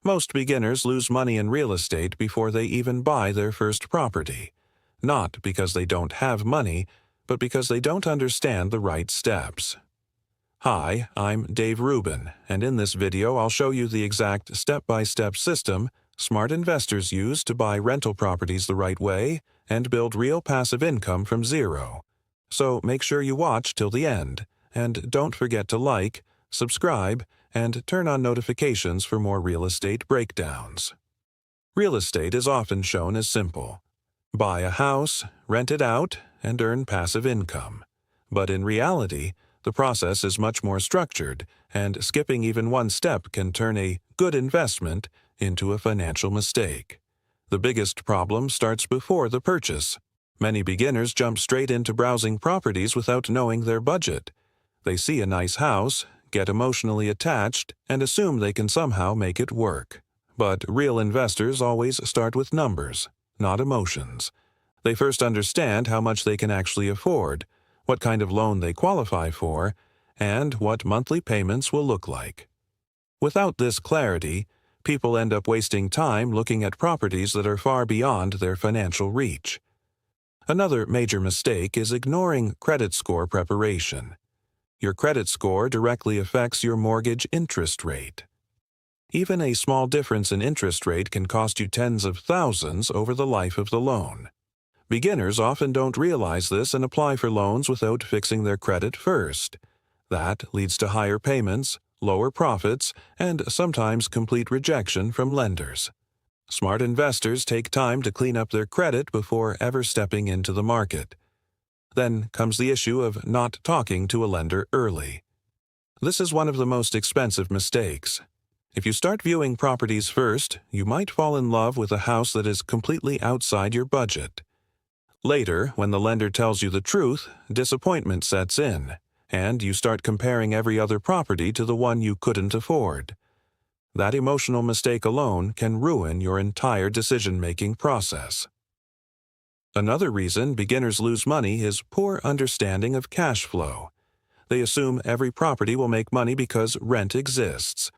Most beginners lose money in real estate before they even buy their first property. Not because they don't have money, but because they don't understand the right steps. Hi, I'm Dave Rubin, and in this video I'll show you the exact step-by-step system smart investors use to buy rental properties the right way and build real passive income from zero. So make sure you watch till the end, and don't forget to like, subscribe, and turn on notifications for more real estate breakdowns. Real estate is often shown as simple. Buy a house, rent it out, and earn passive income. But in reality, the process is much more structured, and skipping even one step can turn a good investment into a financial mistake. The biggest problem starts before the purchase. Many beginners jump straight into browsing properties without knowing their budget. They see a nice house, get emotionally attached, and assume they can somehow make it work. But real investors always start with numbers, not emotions. They first understand how much they can actually afford, what kind of loan they qualify for, and what monthly payments will look like. Without this clarity, people end up wasting time looking at properties that are far beyond their financial reach. Another major mistake is ignoring credit score preparation. Your credit score directly affects your mortgage interest rate. Even a small difference in interest rate can cost you tens of thousands over the life of the loan. Beginners often don't realize this and apply for loans without fixing their credit first. That leads to higher payments, lower profits, and sometimes complete rejection from lenders. Smart investors take time to clean up their credit before ever stepping into the market. Then comes the issue of not talking to a lender early. This is one of the most expensive mistakes. If you start viewing properties first, you might fall in love with a house that is completely outside your budget. Later, when the lender tells you the truth, disappointment sets in, and you start comparing every other property to the one you couldn't afford. That emotional mistake alone can ruin your entire decision-making process. Another reason beginners lose money is poor understanding of cash flow. They assume every property will make money because rent exists.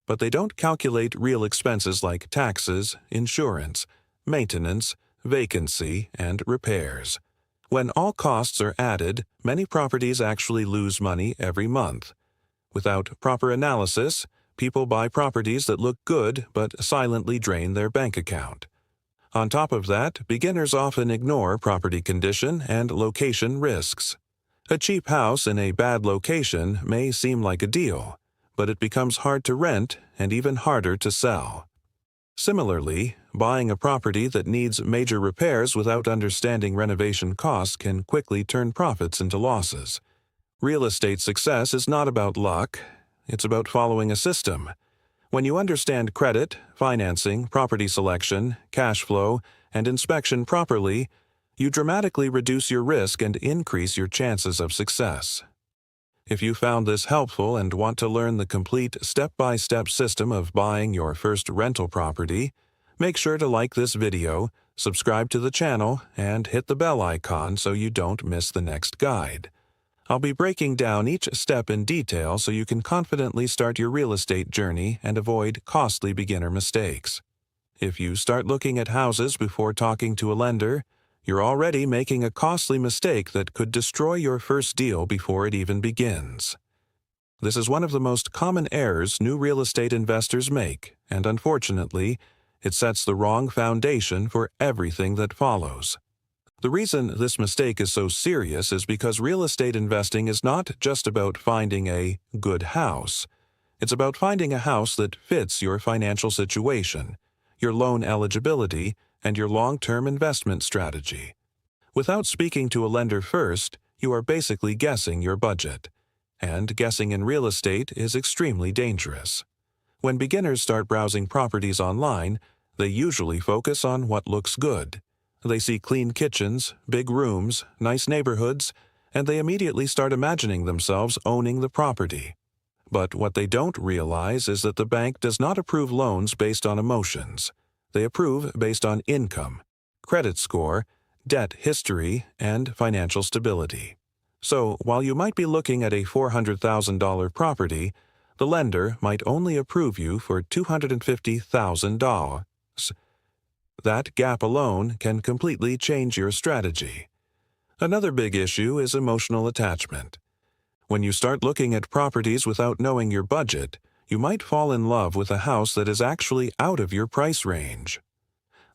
But they don't calculate real expenses like taxes, insurance, maintenance, vacancy, and repairs. When all costs are added, many properties actually lose money every month. Without proper analysis, people buy properties that look good but silently drain their bank account. On top of that, beginners often ignore property condition and location risks. A cheap house in a bad location may seem like a deal, but it becomes hard to rent and even harder to sell. Similarly, buying a property that needs major repairs without understanding renovation costs can quickly turn profits into losses. Real estate success is not about luck, it's about following a system. When you understand credit, financing, property selection, cash flow, and inspection properly, you dramatically reduce your risk and increase your chances of success. If you found this helpful and want to learn the complete step-by-step system of buying your first rental property, make sure to like this video, subscribe to the channel, and hit the bell icon so you don't miss the next guide. I'll be breaking down each step in detail so you can confidently start your real estate journey and avoid costly beginner mistakes. If you start looking at houses before talking to a lender, you're already making a costly mistake that could destroy your first deal before it even begins. This is one of the most common errors new real estate investors make, and unfortunately, it sets the wrong foundation for everything that follows. The reason this mistake is so serious is because real estate investing is not just about finding a good house. It's about finding a house that fits your financial situation, your loan eligibility, and your long-term investment strategy. Without speaking to a lender first, you are basically guessing your budget. And guessing in real estate is extremely dangerous. When beginners start browsing properties online, they usually focus on what looks good. They see clean kitchens, big rooms, nice neighborhoods, and they immediately start imagining themselves owning the property. But what they don't realize is that the bank does not approve loans based on emotions. They approve based on income, credit score, debt history, and financial stability. So, while you might be looking at a $400,000 property, The lender might only approve you for $250,000. That gap alone can completely change your strategy. Another big issue is emotional attachment. When you start looking at properties without knowing your budget, you might fall in love with a house that is actually out of your price range.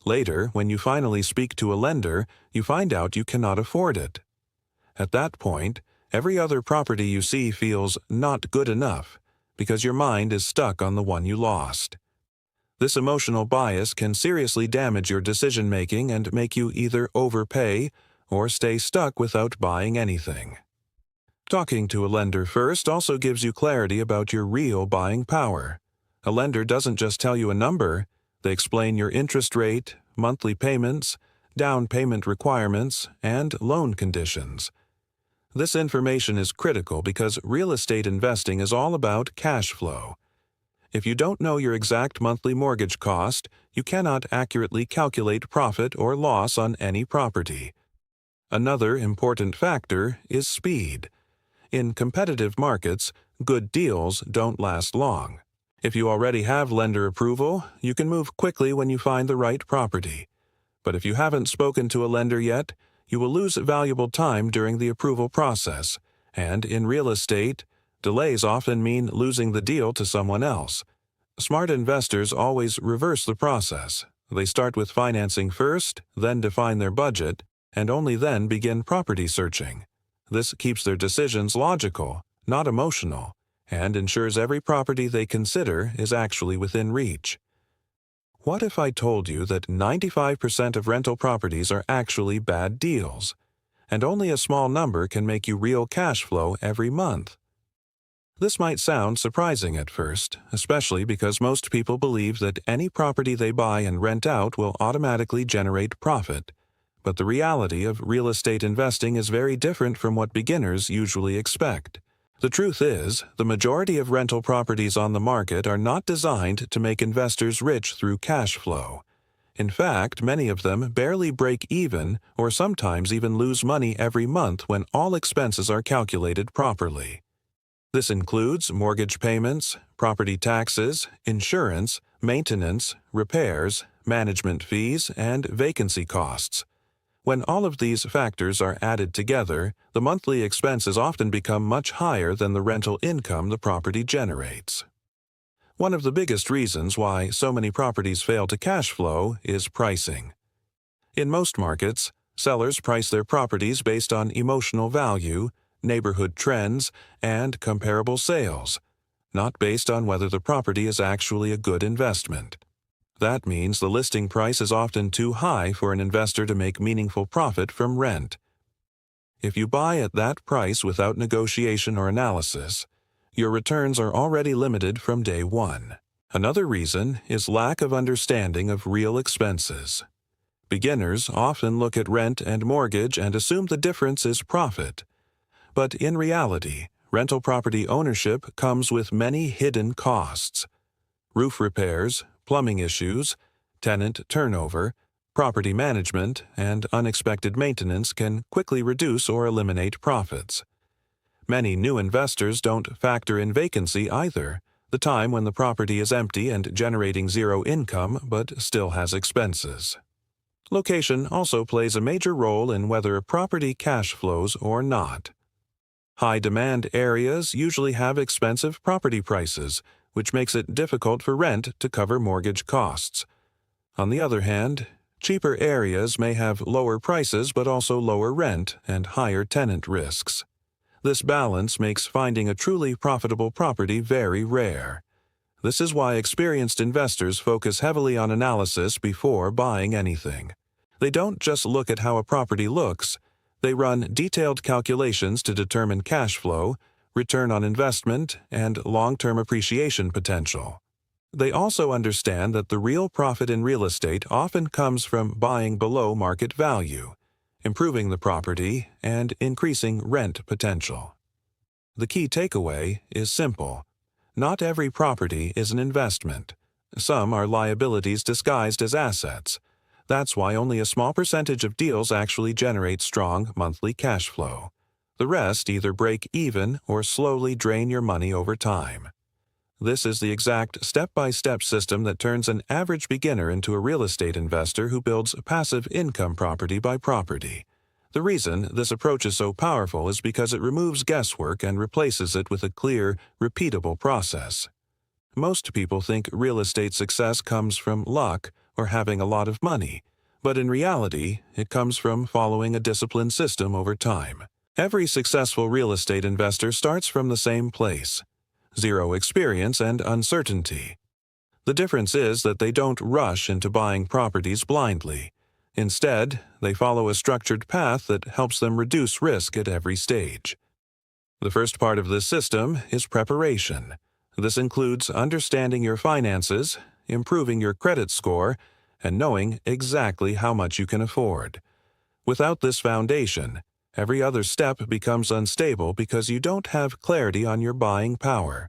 Later, when you finally speak to a lender, you find out you cannot afford it. At that point, every other property you see feels not good enough because your mind is stuck on the one you lost. This emotional bias can seriously damage your decision-making and make you either overpay or stay stuck without buying anything. Talking to a lender first also gives you clarity about your real buying power. A lender doesn't just tell you a number, they explain your interest rate, monthly payments, down payment requirements, and loan conditions. This information is critical because real estate investing is all about cash flow. If you don't know your exact monthly mortgage cost, you cannot accurately calculate profit or loss on any property. Another important factor is speed. In competitive markets, good deals don't last long. If you already have lender approval, you can move quickly when you find the right property. But if you haven't spoken to a lender yet, you will lose valuable time during the approval process, and in real estate, delays often mean losing the deal to someone else. Smart investors always reverse the process. They start with financing first, then define their budget, and only then begin property searching. This keeps their decisions logical, not emotional, and ensures every property they consider is actually within reach. What if I told you that 95% of rental properties are actually bad deals, and only a small number can make you real cash flow every month? This might sound surprising at first, especially because most people believe that any property they buy and rent out will automatically generate profit. But the reality of real estate investing is very different from what beginners usually expect. The truth is, the majority of rental properties on the market are not designed to make investors rich through cash flow. In fact, many of them barely break even or sometimes even lose money every month when all expenses are calculated properly. This includes mortgage payments, property taxes, insurance, maintenance, repairs, management fees, and vacancy costs. When all of these factors are added together, the monthly expenses often become much higher than the rental income the property generates. One of the biggest reasons why so many properties fail to cash flow is pricing. In most markets, sellers price their properties based on emotional value, neighborhood trends, and comparable sales, not based on whether the property is actually a good investment. That means the listing price is often too high for an investor to make meaningful profit from rent. If you buy at that price without negotiation or analysis, your returns are already limited from day one. Another reason is lack of understanding of real expenses. Beginners often look at rent and mortgage and assume the difference is profit. But in reality, rental property ownership comes with many hidden costs. Roof repairs, plumbing issues, tenant turnover, property management, and unexpected maintenance can quickly reduce or eliminate profits. Many new investors don't factor in vacancy either, the time when the property is empty and generating zero income but still has expenses. Location also plays a major role in whether a property cash flows or not. High-demand areas usually have expensive property prices, which makes it difficult for rent to cover mortgage costs. On the other hand, cheaper areas may have lower prices but also lower rent and higher tenant risks. This balance makes finding a truly profitable property very rare. This is why experienced investors focus heavily on analysis before buying anything. They don't just look at how a property looks, they run detailed calculations to determine cash flow, return on investment, and long-term appreciation potential. They also understand that the real profit in real estate often comes from buying below market value, improving the property, and increasing rent potential. The key takeaway is simple. Not every property is an investment. Some are liabilities disguised as assets. That's why only a small percentage of deals actually generate strong monthly cash flow. The rest either break even or slowly drain your money over time. This is the exact step-by-step system that turns an average beginner into a real estate investor who builds passive income property by property. The reason this approach is so powerful is because it removes guesswork and replaces it with a clear, repeatable process. Most people think real estate success comes from luck or having a lot of money, but in reality, it comes from following a disciplined system over time. Every successful real estate investor starts from the same place: zero experience and uncertainty. The difference is that they don't rush into buying properties blindly. Instead, they follow a structured path that helps them reduce risk at every stage. The first part of this system is preparation. This includes understanding your finances, improving your credit score, and knowing exactly how much you can afford. Without this foundation, every other step becomes unstable because you don't have clarity on your buying power.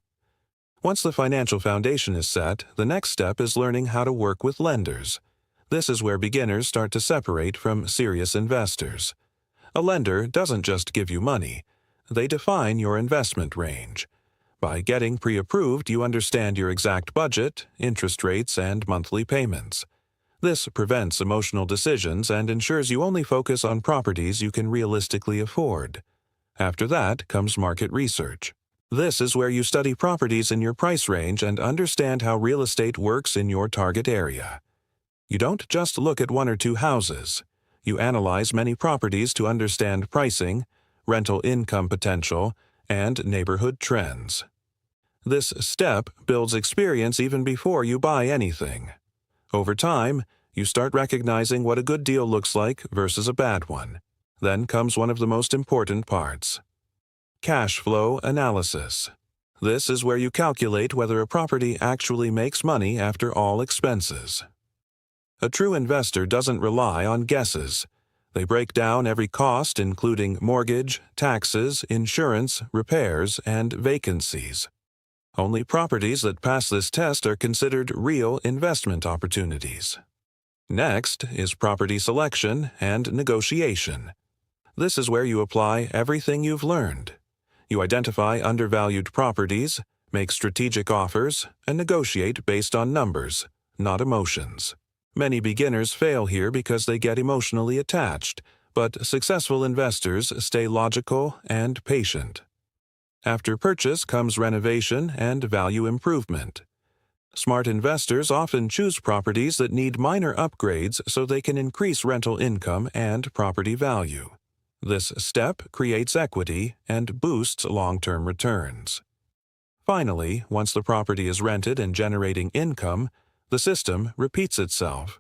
Once the financial foundation is set, the next step is learning how to work with lenders. This is where beginners start to separate from serious investors. A lender doesn't just give you money. They define your investment range. By getting pre-approved, you understand your exact budget, interest rates, and monthly payments. This prevents emotional decisions and ensures you only focus on properties you can realistically afford. After that comes market research. This is where you study properties in your price range and understand how real estate works in your target area. You don't just look at one or two houses. You analyze many properties to understand pricing, rental income potential, and neighborhood trends. This step builds experience even before you buy anything. Over time, you start recognizing what a good deal looks like versus a bad one. Then comes one of the most important parts: cash flow analysis. This is where you calculate whether a property actually makes money after all expenses. A true investor doesn't rely on guesses. They break down every cost, including mortgage, taxes, insurance, repairs, and vacancies. Only properties that pass this test are considered real investment opportunities. Next is property selection and negotiation. This is where you apply everything you've learned. You identify undervalued properties, make strategic offers, and negotiate based on numbers, not emotions. Many beginners fail here because they get emotionally attached, but successful investors stay logical and patient. After purchase comes renovation and value improvement. Smart investors often choose properties that need minor upgrades so they can increase rental income and property value. This step creates equity and boosts long-term returns. Finally, once the property is rented and generating income, the system repeats itself.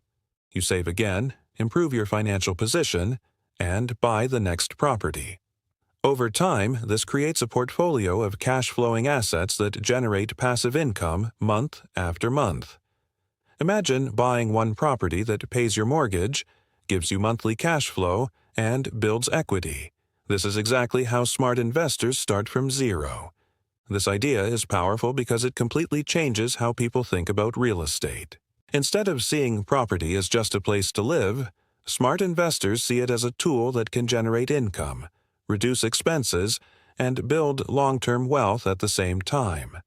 You save again, improve your financial position, and buy the next property. Over time, this creates a portfolio of cash-flowing assets that generate passive income month after month. Imagine buying one property that pays your mortgage, gives you monthly cash flow, and builds equity. This is exactly how smart investors start from zero. This idea is powerful because it completely changes how people think about real estate. Instead of seeing property as just a place to live, smart investors see it as a tool that can generate income, reduce expenses, and build long-term wealth at the same time.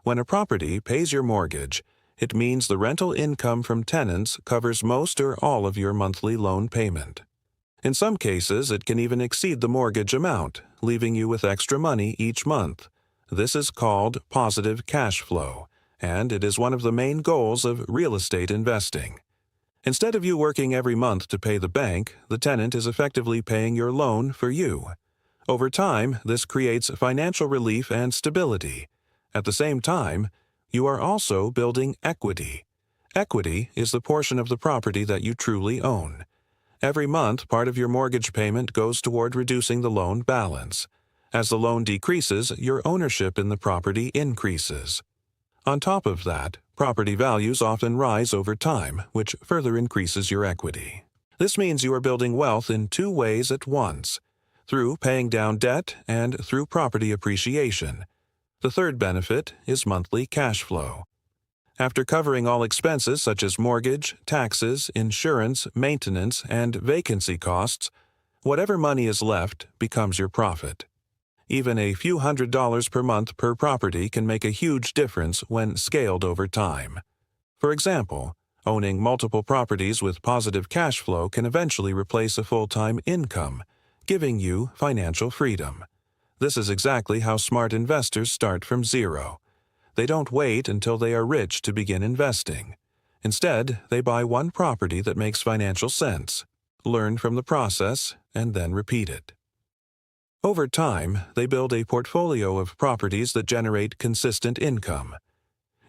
When a property pays your mortgage, it means the rental income from tenants covers most or all of your monthly loan payment. In some cases, it can even exceed the mortgage amount, leaving you with extra money each month. This is called positive cash flow, and it is one of the main goals of real estate investing. Instead of you working every month to pay the bank, the tenant is effectively paying your loan for you. Over time, this creates financial relief and stability. At the same time, you are also building equity. Equity is the portion of the property that you truly own. Every month, part of your mortgage payment goes toward reducing the loan balance. As the loan decreases, your ownership in the property increases. On top of that, property values often rise over time, which further increases your equity. This means you are building wealth in two ways at once: through paying down debt and through property appreciation. The third benefit is monthly cash flow. After covering all expenses such as mortgage, taxes, insurance, maintenance, and vacancy costs, whatever money is left becomes your profit. Even a few $100s per month per property can make a huge difference when scaled over time. For example, owning multiple properties with positive cash flow can eventually replace a full-time income, giving you financial freedom. This is exactly how smart investors start from zero. They don't wait until they are rich to begin investing. Instead, they buy one property that makes financial sense, learn from the process, and then repeat it. Over time, they build a portfolio of properties that generate consistent income.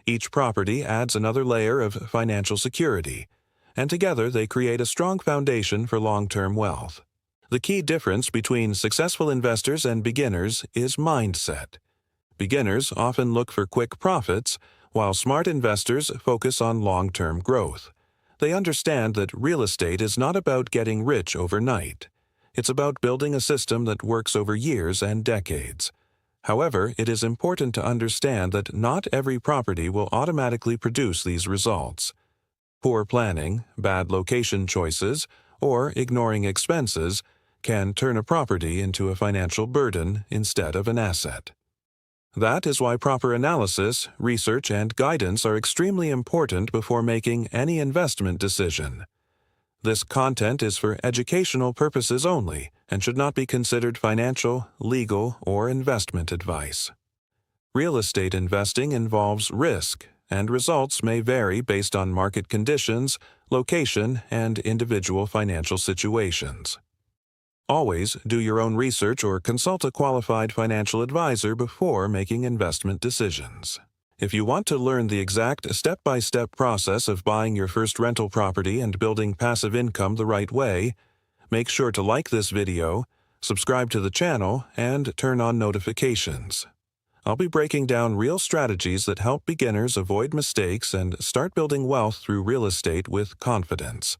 Each property adds another layer of financial security, and together they create a strong foundation for long-term wealth. The key difference between successful investors and beginners is mindset. Beginners often look for quick profits, while smart investors focus on long-term growth. They understand that real estate is not about getting rich overnight. It's about building a system that works over years and decades. However, it is important to understand that not every property will automatically produce these results. Poor planning, bad location choices, or ignoring expenses can turn a property into a financial burden instead of an asset. That is why proper analysis, research, and guidance are extremely important before making any investment decision. This content is for educational purposes only and should not be considered financial, legal, or investment advice. Real estate investing involves risk, and results may vary based on market conditions, location, and individual financial situations. Always do your own research or consult a qualified financial advisor before making investment decisions. If you want to learn the exact step-by-step process of buying your first rental property and building passive income the right way, make sure to like this video, subscribe to the channel, and turn on notifications. I'll be breaking down real strategies that help beginners avoid mistakes and start building wealth through real estate with confidence.